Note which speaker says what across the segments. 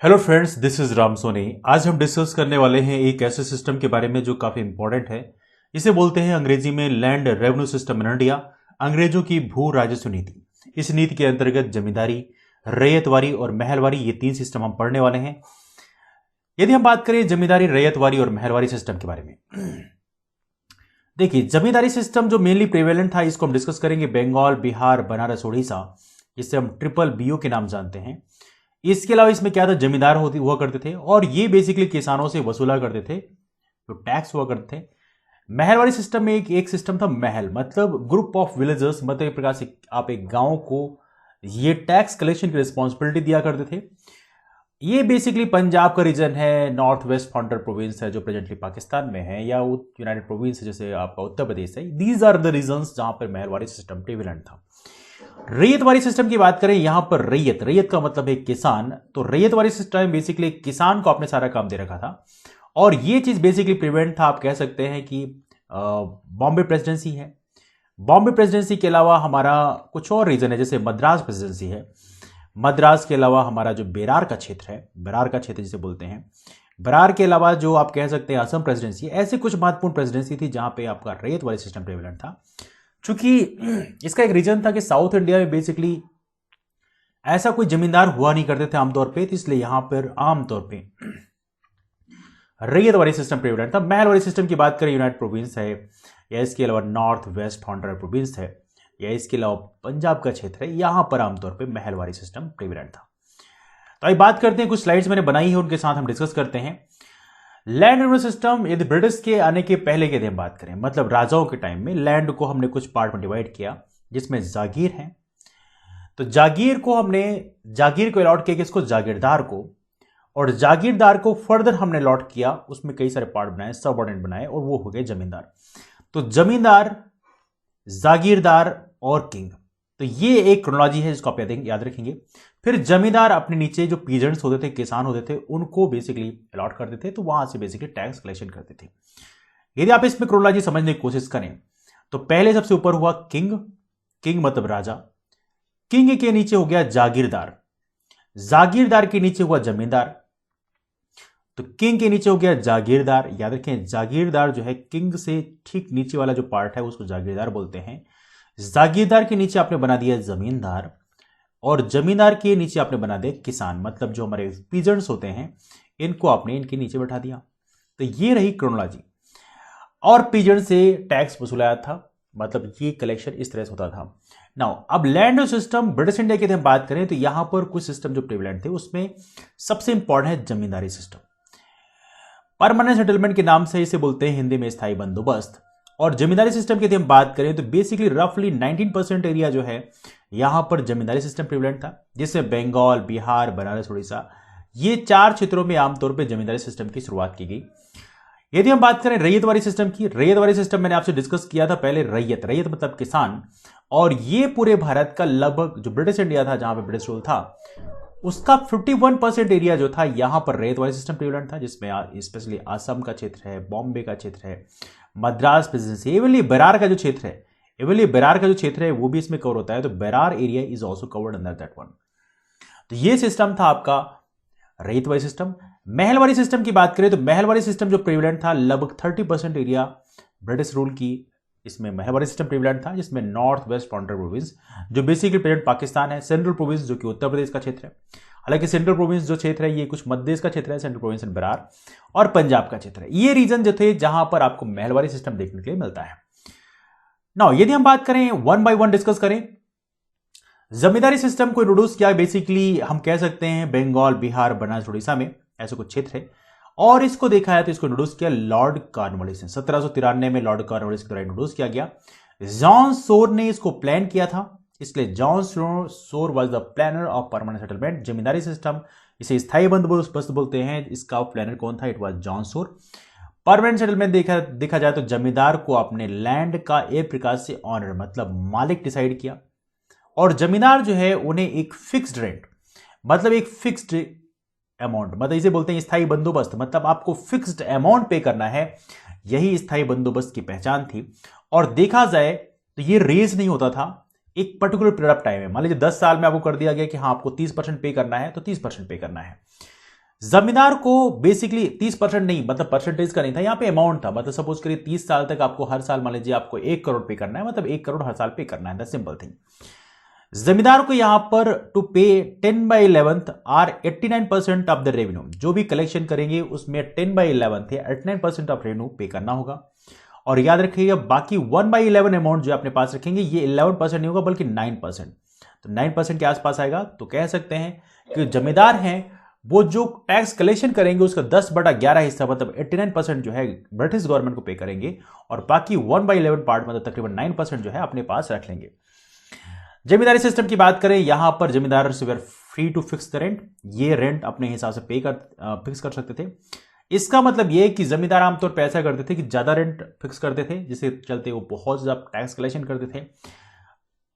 Speaker 1: Hello friends, this is Ram Soni. आज हम discuss करने वाले हैं एक ऐसे सिस्टम के बारे में जो काफी इंपॉर्टेंट है। इसे बोलते हैं अंग्रेजी में land revenue system in India, अंग्रेजों की भू राजस्व नीति। इस नीति के अंतर्गत जमींदारी, रैयतवारी और महलवारी, ये तीन सिस्टम हम पढ़ने वाले हैं। यदि हम बात करें जमींदारी, रैयतवारी और महलवारी सिस्टम के बारे में, देखिए जमींदारी सिस्टम जो मेनली प्रेवेलेंट था, इसको हम डिस्कस करेंगे बंगाल, बिहार, बनारस, उड़ीसा, जिसे हम ट्रिपल बीओ के नाम जानते हैं। इसके अलावा इसमें क्या था, जमींदार होती हुआ करते थे और ये बेसिकली किसानों से वसूला करते थे, जो टैक्स हुआ करते थे। महलवारी सिस्टम में एक सिस्टम था, महल मतलब ग्रुप ऑफ विलेजर्स, मतलब एक प्रकार से आप एक गांव को ये टैक्स कलेक्शन की रिस्पॉन्सिबिलिटी दिया करते थे। ये बेसिकली पंजाब का रीजन है, नॉर्थ वेस्ट फ्रंटियर प्रोविंस है जो प्रेजेंटली पाकिस्तान में है, या यूनाइटेड प्रोविंस है जैसे आपका उत्तर प्रदेश है। दीज आर द रीजन्स जहां पर महलवारी सिस्टम प्रेविलेंट था। रैयतवारी सिस्टम की बात करें, यहां पर रैयत का मतलब है किसान। तो रैयतवारी सिस्टम बेसिकली किसान को अपने सारा काम दे रखा था और ये चीज बेसिकली प्रिवेंट था। आप कह सकते हैं कि बॉम्बे प्रेसिडेंसी है। बॉम्बे प्रेसिडेंसी के अलावा हमारा कुछ और रीजन है, जैसे मद्रास प्रेसिडेंसी है। मद्रास के अलावा हमारा जो बेरार का क्षेत्र है, बेरार का क्षेत्र जिसे बोलते हैं, बेरार के अलावा जो आप कह सकते हैं असम प्रेसिडेंसी, ऐसे कुछ महत्वपूर्ण प्रेसिडेंसी थी जहां पे आपका रैयतवारी सिस्टम प्रेवलेंट था। चूंकि इसका एक रीजन था कि साउथ इंडिया में बेसिकली ऐसा कोई जमींदार हुआ नहीं करते थे आमतौर पे, तो इसलिए यहां पर आमतौर पे रैयतवारी सिस्टम प्रेवलेंट था। महलवारी सिस्टम की बात करें, यूनाइटेड प्रोविंस है, या इसके अलावा नॉर्थ वेस्ट फ्रंटियर प्रोविंस है, या इसके अलावा पंजाब का क्षेत्र है, यहां पर आमतौर पे महलवारी सिस्टम प्रेवलेंट था। तो अब बात करते हैं, कुछ स्लाइड्स मैंने बनाई है, उनके साथ हम डिस्कस करते हैं। लैंड रेवेन्यू सिस्टम, यदि ब्रिटिश के आने के पहले के हम बात करें, मतलब राजाओं के टाइम में लैंड को हमने कुछ पार्ट में डिवाइड किया, जिसमें जागीर है। तो जागीर को अलॉट किया किसको, जागीरदार को, और जागीरदार को फर्दर हमने अलॉट किया, उसमें कई सारे पार्ट बनाए, सब ऑर्डिनेट बनाए, और वो हो गए जमींदार। तो जमींदार, जागीरदार और किंग, तो ये एक क्रोनोलॉजी है जिसको आप याद रखेंगे। फिर जमींदार अपने नीचे जो पीजेंट्स होते थे, किसान होते थे, उनको बेसिकली अलॉट करते थे, तो वहां से बेसिकली टैक्स कलेक्शन करते थे। यदि आप इसमें क्रोनोलॉजी समझने की कोशिश करें, तो पहले सबसे ऊपर हुआ किंग, किंग मतलब राजा। किंग के नीचे हो गया जागीरदार, जागीरदार के नीचे हुआ जमींदार। तो किंग के नीचे हो गया जागीरदार। याद रखें, जागीरदार जो है किंग से ठीक नीचे वाला जो पार्ट है उसको जागीरदार बोलते हैं। जागीरदार के नीचे आपने बना दिया जमींदार, और जमींदार के नीचे आपने बना दिया किसान, मतलब जो हमारे पीजेंट्स होते हैं, इनको आपने इनके नीचे बैठा दिया। तो ये रही क्रोनोलॉजी। और पीजेंट से टैक्स वसूलाया था, मतलब ये कलेक्शन इस तरह से होता था। नाउ अब लैंड सिस्टम ब्रिटिश इंडिया की हम बात करें, तो यहां पर कुछ सिस्टम जो प्रेवलेंट थे, उसमें सबसे इंपॉर्टेंट है जमींदारी सिस्टम। परमानेंट सेटलमेंट के नाम से इसे बोलते हैं हिंदी में स्थायी बंदोबस्त। और जमींदारी सिस्टम की हम बात करें, तो बेसिकली रफली 19% एरिया जो है यहां पर जमींदारी सिस्टम प्रेवलेंट था, जिसमें बंगाल, बिहार, बनारस, उड़ीसा, ये चार क्षेत्रों में आमतौर पर जमींदारी सिस्टम की शुरुआत की गई। यदि हम बात करें रैयतवारी सिस्टम की, रैयतवारी सिस्टम मैंने आपसे डिस्कस किया था पहले। रैयत मतलब किसान, और ये पूरे भारत का लगभग, जो ब्रिटिश इंडिया था जहां पर ब्रिटिश रूल था, उसका 51% एरिया जो था यहां पर रैयतवारी सिस्टम प्रेवलेंट था, जिसमें स्पेशली असम का क्षेत्र है, बॉम्बे का क्षेत्र है, मद्रास प्रेसिडेंसी, एवली बेरार का जो क्षेत्र है, वो भी इसमें कवर होता है। तो Berar area is also covered under that one. तो ये सिस्टम था आपका रैयतवारी सिस्टम। महलवारी सिस्टम की बात करें, तो महलवारी सिस्टम जो प्रेवलेंट था, लगभग 30% एरिया ब्रिटिश रूल की इसमें महलवारी सिस्टम प्रेवलेंट था, जिसमें नॉर्थ वेस्ट फ्रंटियर प्रोविंस, जो बेसिकली प्रेजेंट पाकिस्तान है, सेंट्रल प्रोविंस जो कि उत्तर प्रदेश का क्षेत्र है। हालांकि सेंट्रल प्रोविंस जो क्षेत्र है ये कुछ मध्य देश का क्षेत्र है, सेंट्रल प्रोविंस एंड बेरार, और पंजाब का क्षेत्र है। ये रीजन जो थे जहां पर आपको महलवारी सिस्टम देखने के लिए मिलता है। नाउ यदि हम बात करें, वन बाय वन डिस्कस करें, जमींदारी सिस्टम को इंट्रोड्यूस किया बेसिकली हम कह सकते हैं बंगाल, बिहार, बनारस, उड़ीसा में ऐसे कुछ क्षेत्र है, और इसको देखा है तो इसको इंट्रोड्यूस किया लॉर्ड कॉर्नवालिस ने 1793 में। लॉर्ड कॉर्नवालिस के द्वारा इंट्रोड्यूस किया गया। जॉन सोर ने इसको प्लान किया था, इसलिए John Shore was the planner of permanent settlement. Zamindari system, इसे स्थायी बंदोबस्त बोलते हैं, इसका प्लानर कौन था? It was John Shore. Permanent settlement देखा जाए तो जमींदार को अपने लैंड का एक प्रकार से ऑनर, मतलब मालिक डिसाइड किया, और जमींदार जो है उन्हें एक फिक्स्ड रेंट, मतलब एक फिक्स्ड अमाउंट, मतलब इसे बोलते हैं स्थायी बंदोबस्त, मतलब आपको फिक्स्ड अमाउंट पे करना है। यही स्थायी बंदोबस्त की पहचान थी। और देखा जाए तो ये रेज नहीं होता था, एक पर्टिकुलर पीरियड ऑफ टाइम है। मान लीजिए 10 साल में आपको कर दिया गया कि हाँ आपको 30% पे करना है, तो 30% पे करना है। जमींदार को बेसिकली 30% नहीं, मतलब परसेंटेज का नहीं था, यहां पे अमाउंट था। मतलब सपोज करिए 30 साल तक आपको हर साल, मान लीजिए आपको 1 करोड़ पे करना है, मतलब 1 करोड़ हर साल पे करना है, द सिंपल थिंग। जमींदार को यहां पर टू पे 10/11 आर 89% ऑफ द रेवेन्यू, जो भी कलेक्शन करेंगे उसमें 10/11 या 89% ऑफ रेवेन्यू पे करना होगा। और याद रखिएगा बाकी 1/11 अमाउंट जो अपने पास रखेंगे ये 11% नहीं होगा बल्कि 9%, तो 9% के आसपास आएगा। तो कह सकते हैं कि जमींदार हैं वो जो टैक्स कलेक्शन करेंगे उसका 10/11 हिस्सा, मतलब 89% जो है ब्रिटिश गवर्नमेंट को पे करेंगे, और बाकी 1/11 पार्ट, मतलब तकरीबन 9% जो है अपने पास रख लेंगे। जमींदारी सिस्टम की बात करें, यहां पर जमींदार से free to fix the rent, ये रेंट अपने हिसाब से फिक्स कर सकते थे। इसका मतलब ये कि जमींदार आमतौर पर ऐसा करते थे कि ज्यादा रेंट फिक्स करते थे, जिसके चलते वो बहुत ज्यादा टैक्स कलेक्शन करते थे।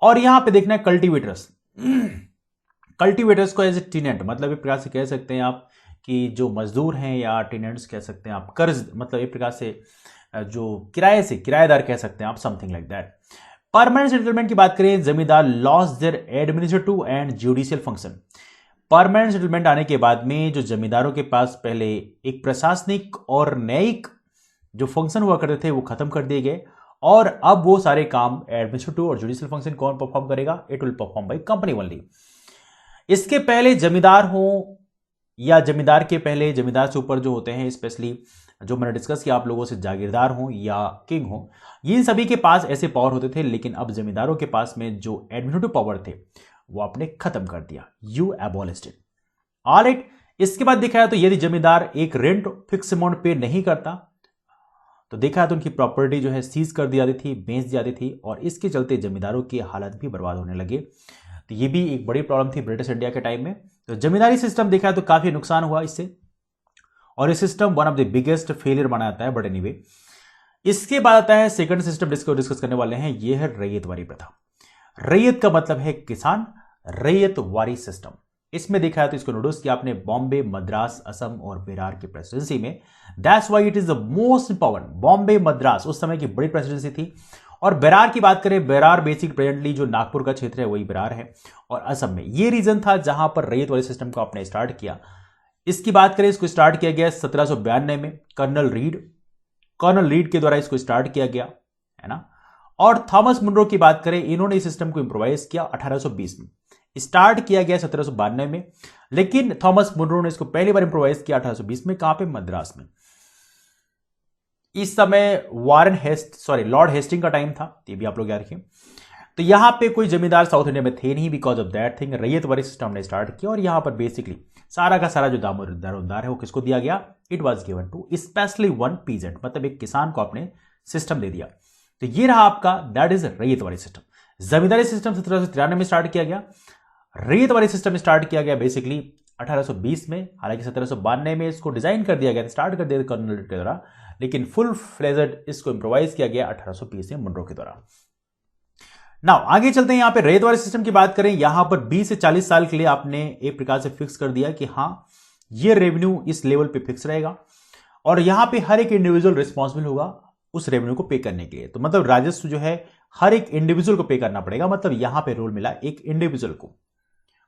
Speaker 1: और यहां पे देखना है कल्टीवेटर्स, कल्टीवेटर्स को एज ए टीनेंट, मतलब एक प्रकार से कह सकते हैं आप कि जो मजदूर हैं या टीनेंट्स कह सकते हैं आप, कर्ज, मतलब एक प्रकार से जो किराए से किराएदार कह सकते हैं आप, something like that. Permanent settlement की बात करें, जमींदार loss there administrative and judicial function. Permanent settlement आने के बाद में जो जमींदारों के पास पहले एक प्रशासनिक और न्यायिक जो फंक्शन हुआ करते थे वो खत्म कर दिए गए, और अब वो सारे काम एडमिनिस्ट्रेटिव और जुडिशियल फंक्शन कौन परफॉर्म करेगा? It will perform by company only. इसके पहले जमींदार हो या जमींदार के पहले जमींदार से ऊपर जो होते हैं, स्पेशली जो मैंने डिस्कस किया आप लोगों से, जागीरदार हो या किंग हो, ये सभी के पास ऐसे पावर होते थे। लेकिन अब जमींदारों के पास में जो एडमिनिस्ट्रेटिव पावर थे वो आपने खत्म कर दिया, यू एबॉलिश्ड इट। ऑलराइट, इसके बाद देखा है तो यदि जमींदार एक रेंट फिक्स अमाउंट पे नहीं करता तो देखा है तो उनकी प्रॉपर्टी जो है सीज कर दी जाती थी, बेच दी जाती थी, और इसके चलते जमींदारों की हालत भी बर्बाद होने लगे। तो ये भी एक बड़ी प्रॉब्लम थी ब्रिटिश इंडिया के टाइम में। तो जमींदारी सिस्टम देखा है तो काफी नुकसान हुआ इससे, और ये system one of the biggest failure माना जाता है। बट एनीवे, इसके बाद आता है सेकंड सिस्टम जिसको डिस्कस करने वाले हैं, ये है रैयतवारी प्रथा। रैयत का मतलब है किसान, रैयतवारी सिस्टम। इसमें देखा है तो इसको इंट्रोड्यूस किया आपने बॉम्बे, मद्रास, असम और बिहार की प्रेसिडेंसी में। That's why it is the most important. Bombay, Madras उस समय की बड़ी प्रेसिडेंसी थी। और बेरार की बात करें, बेरार बेसिक प्रेजेंटली जो नागपुर का क्षेत्र है वही बेरार है, और असम में ये रीजन था जहां पर रैयतवारी सिस्टम को आपने स्टार्ट किया। इसकी बात करें, इसको स्टार्ट किया गया 1792 में कर्नल रीड के द्वारा इसको स्टार्ट किया गया, है ना। और थॉमस मुनरो की बात करें, इन्होंने इस सिस्टम को इंप्रोवाइज किया 1820 में। स्टार्ट किया गया 1792 में, लेकिन थॉमस मुनरो ने इसको पहली बार इंप्रोवाइज किया 1820 में। कहां पे? मद्रास में। इस समय लॉर्ड हेस्टिंग का टाइम था, ये भी आप लोग याद रखिए। तो यहां पे कोई जमींदार साउथ इंडिया में थे नहीं, because of that thing Ryotwari system ने स्टार्ट किया। और यहां पर बेसिकली सारा का सारा जो दारोमदार है वो किसको दिया गया? It was given to specially one peasant, मतलब एक किसान को आपने सिस्टम दे दिया। तो ये रहा आपका, that is Ryotwari system. Zamindari system 1793 में स्टार्ट किया गया, रैयतवारी सिस्टम स्टार्ट किया गया बेसिकली 1820 में। हालांकि 1792 में इसको डिजाइन कर दिया गया, स्टार्ट कर दिया कर्नल रीड के द्वारा, लेकिन फुल फ्लेजेड इसको इंप्रोवाइज किया गया 1820 में मुनरो के द्वारा। नाउ आगे चलते हैं। यहां पे रैयतवारी सिस्टम की बात करें, यहां पर 20 से 40 साल के लिए आपने एक प्रकार से फिक्स कर दिया कि हां ये रेवेन्यू इस लेवल पे फिक्स रहेगा, और यहां पे हर एक इंडिविजुअल रिस्पॉन्सिबल होगा उस रेवेन्यू को पे करने के लिए। तो मतलब राजस्व जो है हर एक इंडिविजुअल को पे करना पड़ेगा, मतलब यहां पे रोल मिला एक इंडिविजुअल को।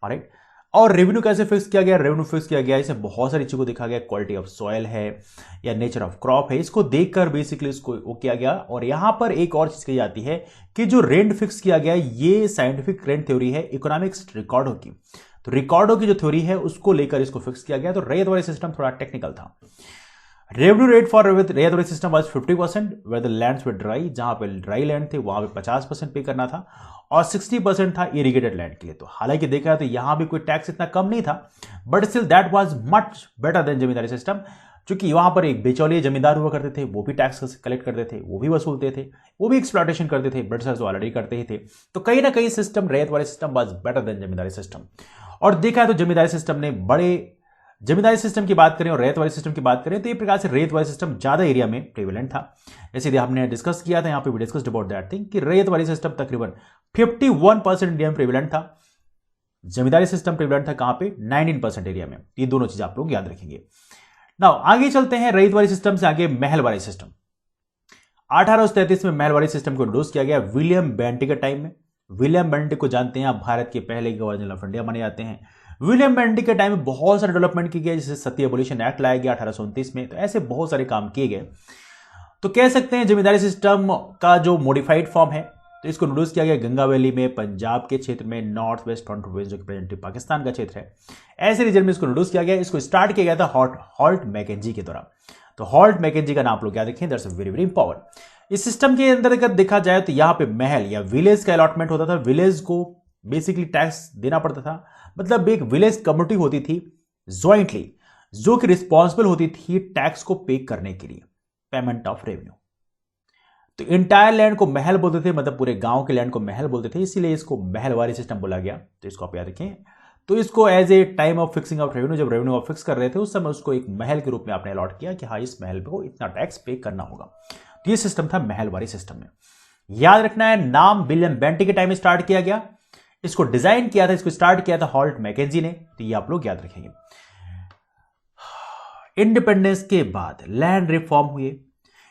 Speaker 1: ऑलराइट, और रेवेन्यू कैसे फिक्स किया गया? रेवेन्यू फिक्स किया गया, इसमें बहुत सारी चीजों को देखा गया, क्वालिटी ऑफ सॉइल है या नेचर ऑफ क्रॉप है, इसको देखकर बेसिकली इसको वो किया गया। और यहां पर एक और चीज कही जाती है कि जो रेंट फिक्स किया गया ये साइंटिफिक रेंट थ्योरी है इकोनॉमिक्स रिकॉर्डो की। तो रिकॉर्डो की जो थ्योरी है उसको लेकर इसको फिक्स किया गया। तो रैयतवारी सिस्टम थोड़ा टेक्निकल था। Revenue rate for Ryotwari system was 50% where the lands were dry, जहां पे ड्राई लैंड थे वहां पे 50% पे करना था, और 60% था इरिगेटेड लैंड के लिए। तो हालांकि देखा तो यहां भी कोई टैक्स इतना कम नहीं था, but still that was much better than zamindari system, क्योंकि वहां पर एक बिचौलिए जमींदार हुआ करते थे, वो भी टैक्स कलेक्ट करते थे, वो भी वसूलते थे, वो भी एक्सप्लॉयटेशन करते थे, ब्रिटिशर्स तो ऑलरेडी करते ही थे। तो कहीं ना कहीं system Ryotwari system was better than zamindari system. और देखा तो जमींदारी सिस्टम ने जमींदारी सिस्टम की बात करें और रैयतवारी सिस्टम की बात करें तो एक प्रकार से रैयतवारी सिस्टम ज्यादा एरिया में प्रेवलेंट था। जैसे हमने डिस्कस किया था, यहां पे भी डिस्कस्ड अबाउट दैट थिंग कि रैयतवारी सिस्टम तकरीबन 51% इंडिया में प्रेवलेंट था, जमींदारी सिस्टम प्रेवलेंट था कहां पे? 19% एरिया में। ये दोनों चीज आप लोग याद रखेंगे। नाउ आगे चलते हैं रैयतवारी सिस्टम से आगे महलवारी सिस्टम। 1833 में महलवारी सिस्टम को इंट्रोड्यूस किया गया विलियम बेंटिक के टाइम में। विलियम बेंटिक को जानते हैं आप, भारत के पहले गवर्नर ऑफ इंडिया माने जाते हैं। विलियम बेंटिक के टाइम में बहुत सारे डेवलपमेंट किए गए, जैसे सती एबोलिशन एक्ट लाया गया 1829 में, तो ऐसे बहुत सारे काम किए गए। तो कह सकते हैं जमींदारी सिस्टम का जो मॉडिफाइड फॉर्म है, तो इसको इंट्रोड्यूस किया गया गंगा वैली में, पंजाब के क्षेत्र में, नॉर्थ वेस्ट प्रोविंस जो कि प्रेजेंट पाकिस्तान का क्षेत्र है, ऐसे रीजन में इसको इंट्रोड्यूस किया गया। इसको स्टार्ट किया गया था हॉल्ट मैकेंजी के द्वारा। तो हॉल्ट मैकेंजी का नाम आप लोग याद रखें, दैट्स वेरी वेरी इंपॉर्टेंट। इस सिस्टम के अंतर्गत देखा जाए तो यहाँ पे महल या विलेज का अलॉटमेंट होता था। विलेज को बेसिकली टैक्स देना पड़ता था, मतलब एक विलेज कम्युनिटी होती थी ज्वाइंटली, जो कि रिस्पॉन्सिबल होती थी टैक्स को पे करने के लिए, पेमेंट ऑफ रेवेन्यू। तो इंटायर लैंड को महल बोलते थे, मतलब पूरे गांव के लैंड को महल बोलते थे, इसीलिए इसको महलवारी सिस्टम बोला गया। तो इसको आप याद रखें। तो इसको as a time of fixing of revenue, जब रेवेन्यू आप फिक्स कर रहे थे उस समय उसको एक महल के रूप में आपने अलॉट किया कि हाँ इस महल को इतना टैक्स पे करना होगा। तो ये सिस्टम था महलवारी सिस्टम में। याद रखना है, नाम विलियम बेंटिक के टाइम में स्टार्ट किया गया। इसको डिजाइन किया था, इसको स्टार्ट किया था हॉल्ट मैकेंजी ने। तो ये आप लोग याद रखेंगे। इंडिपेंडेंस के बाद लैंड रिफॉर्म हुए,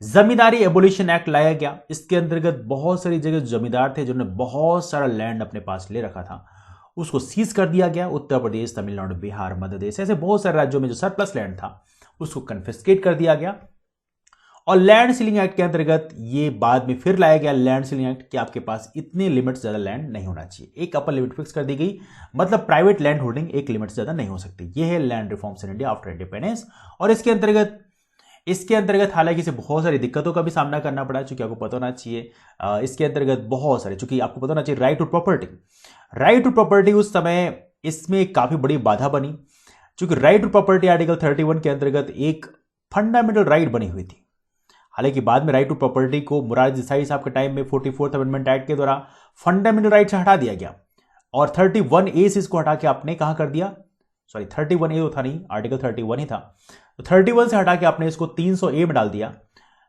Speaker 1: जमींदारी एबोलिशन एक्ट लाया गया। इसके अंतर्गत बहुत सारी जगह जमींदार थे जिन्होंने बहुत सारा लैंड अपने पास ले रखा था, उसको सीज कर दिया गया। उत्तर प्रदेश, तमिलनाडु, बिहार, मध्य प्रदेश, ऐसे बहुत सारे राज्यों में जो सरप्लस लैंड था उसको कन्फिस्केट कर दिया गया। और लैंड सीलिंग एक्ट के अंतर्गत ये बाद में फिर लाया गया लैंड सीलिंग एक्ट कि आपके पास इतने लिमिट से ज्यादा लैंड नहीं होना चाहिए। एक अपर लिमिट फिक्स कर दी गई, मतलब प्राइवेट लैंड होल्डिंग एक लिमिट से ज्यादा नहीं हो सकती। यह है land reforms in India after independence. और इसके अंतर्गत हालांकि इसे बहुत सारी दिक्कतों का भी सामना करना पड़ा, चूंकि आपको पता होना चाहिए। इसके अंतर्गत बहुत सारे, चूंकि आपको पता होना चाहिए राइट टू प्रॉपर्टी उस समय इसमें काफी बड़ी बाधा बनी, चूंकि राइट टू प्रॉपर्टी आर्टिकल 31 के अंतर्गत एक फंडामेंटल राइट बनी हुई थी। हालांकि बाद में राइट टू प्रॉपर्टी को मुरारजी देसाई साहब के टाइम में 44th अमेंडमेंट एक्ट के द्वारा फंडामेंटल राइट से हटा दिया गया और 31A से इसको हटा के आपने कहां कर दिया, सॉरी 31A तो था नहीं, आर्टिकल 31 ही था, तो 31 से हटा के आपने इसको 300A में डाल दिया।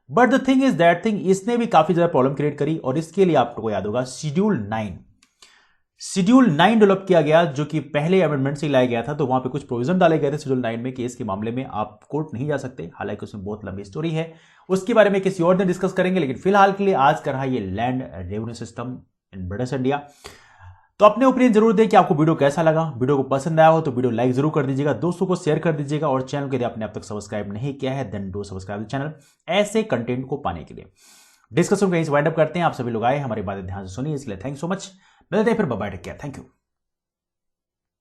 Speaker 1: But the thing is that thing, इसने भी काफी ज्यादा प्रॉब्लम क्रिएट करी। और इसके लिए आपको याद होगा शेड्यूल 9 डेवलप किया गया, जो कि पहले अमेंडमेंट से लाया गया था। तो वहां पे कुछ प्रोविजन डाले गए थे शेड्यूल 9 में कि इसके मामले में आप कोर्ट नहीं जा सकते। हालांकि उसमें बहुत लंबी स्टोरी है, उसके बारे में किसी और दिन डिस्कस करेंगे। लेकिन फिलहाल के लिए आज कर रहा है ये land revenue system in British India. तो अपने ओपिनियन जरूर दें कि आपको वीडियो कैसा लगा। वीडियो को पसंद आया हो तो वीडियो लाइक जरूर कर दीजिएगा, दोस्तों को शेयर कर दीजिएगा, और चैनल को यदि आपने अब तक सब्सक्राइब नहीं किया है then do subscribe the channel ऐसे कंटेंट को पाने के लिए। डिस्कशन को यहीं से वाइंड अप करते हैं। आप सभी लोग आए, हमारी बातें ध्यान से सुनिए, इसलिए थैंक सो मच। मिलते हैं फिर, bye bye, take care, thank you.